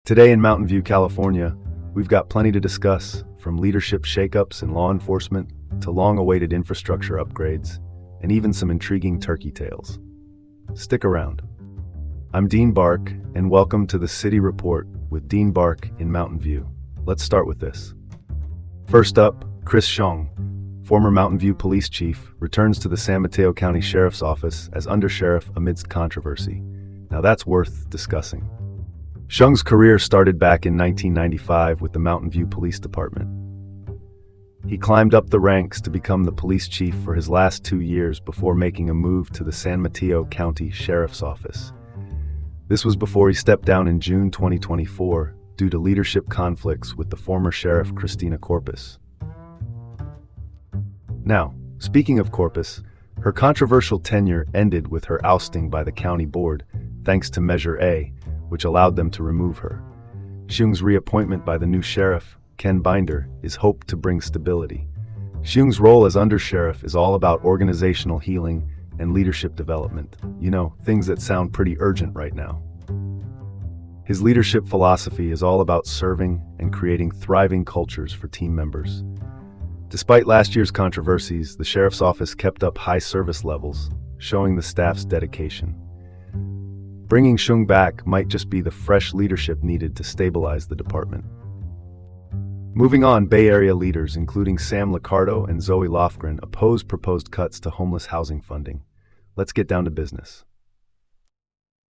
Today in Mountain View, California, we've got plenty to discuss, from leadership shakeups in law enforcement to long-awaited infrastructure upgrades, and even some intriguing turkey tales. Stick around. I'm Dean Bark, and welcome to the City Report with Dean Bark in Mountain View. Let's start with this. First up, Chris Xiong, former Mountain View police chief, returns to the San Mateo County Sheriff's Office as undersheriff amidst controversy. Now that's worth discussing. Xiong's career started back in 1995 with the Mountain View Police Department. He climbed up the ranks to become the police chief for his last 2 years before making a move to the San Mateo County Sheriff's Office. This was before he stepped down in June 2024 due to leadership conflicts with the former sheriff Christina Corpus. Now, speaking of Corpus, her controversial tenure ended with her ousting by the county board, thanks to Measure A, which allowed them to remove her. Xiong's reappointment by the new sheriff, Ken Binder, is hoped to bring stability. Xiong's role as undersheriff is all about organizational healing and leadership development. Things that sound pretty urgent right now. His leadership philosophy is all about serving and creating thriving cultures for team members. Despite last year's controversies, the sheriff's office kept up high service levels, showing the staff's dedication. Bringing Xiong back might just be the fresh leadership needed to stabilize the department. Moving on, Bay Area leaders, including Sam Liccardo and Zoe Lofgren, oppose proposed cuts to homeless housing funding. Let's get down to business.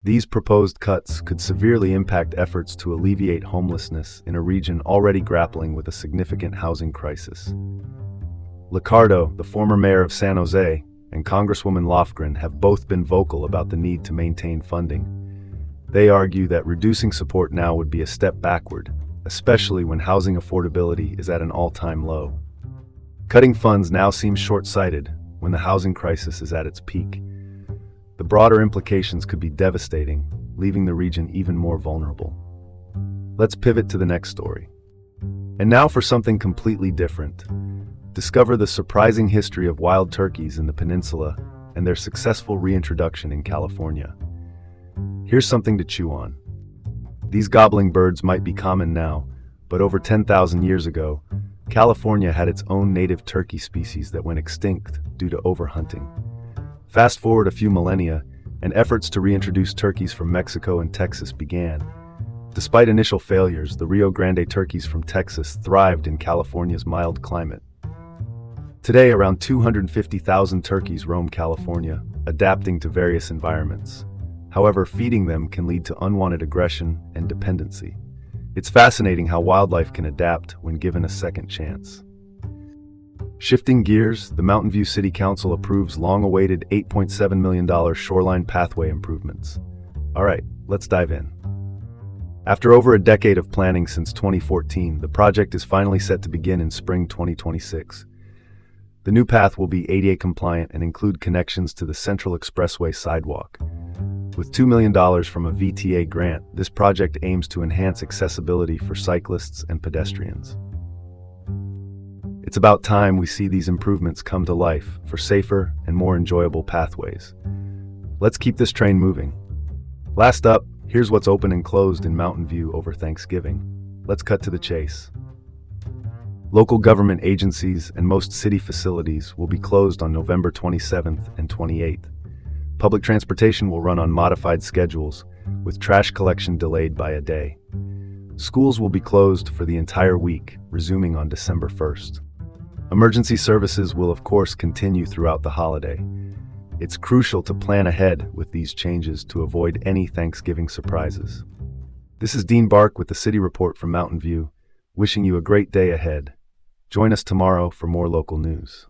These proposed cuts could severely impact efforts to alleviate homelessness in a region already grappling with a significant housing crisis. Liccardo, the former mayor of San Jose, and Congresswoman Lofgren have both been vocal about the need to maintain funding. They argue that reducing support now would be a step backward, especially when housing affordability is at an all-time low. Cutting funds now seems short-sighted when the housing crisis is at its peak. The broader implications could be devastating, leaving the region even more vulnerable. Let's pivot to the next story. And now for something completely different. Discover the surprising history of wild turkeys in the peninsula and their successful reintroduction in California. Here's something to chew on. These gobbling birds might be common now, but over 10,000 years ago, California had its own native turkey species that went extinct due to overhunting. Fast forward a few millennia, and efforts to reintroduce turkeys from Mexico and Texas began. Despite initial failures, the Rio Grande turkeys from Texas thrived in California's mild climate. Today, around 250,000 turkeys roam California, adapting to various environments. However, feeding them can lead to unwanted aggression and dependency. It's fascinating how wildlife can adapt when given a second chance. Shifting gears, the Mountain View City Council approves long-awaited $8.7 million shoreline pathway improvements. All right, let's dive in. After over a decade of planning since 2014, the project is finally set to begin in spring 2026. The new path will be ADA compliant and include connections to the Central Expressway sidewalk. With $2 million from a VTA grant, this project aims to enhance accessibility for cyclists and pedestrians. It's about time we see these improvements come to life for safer and more enjoyable pathways. Let's keep this train moving. Last up, here's what's open and closed in Mountain View over Thanksgiving. Let's cut to the chase. Local government agencies and most city facilities will be closed on November 27th and 28th. Public transportation will run on modified schedules, with trash collection delayed by a day. Schools will be closed for the entire week, resuming on December 1st. Emergency services will of course continue throughout the holiday. It's crucial to plan ahead with these changes to avoid any Thanksgiving surprises. This is Dean Bark with the City Report from Mountain View, wishing you a great day ahead. Join us tomorrow for more local news.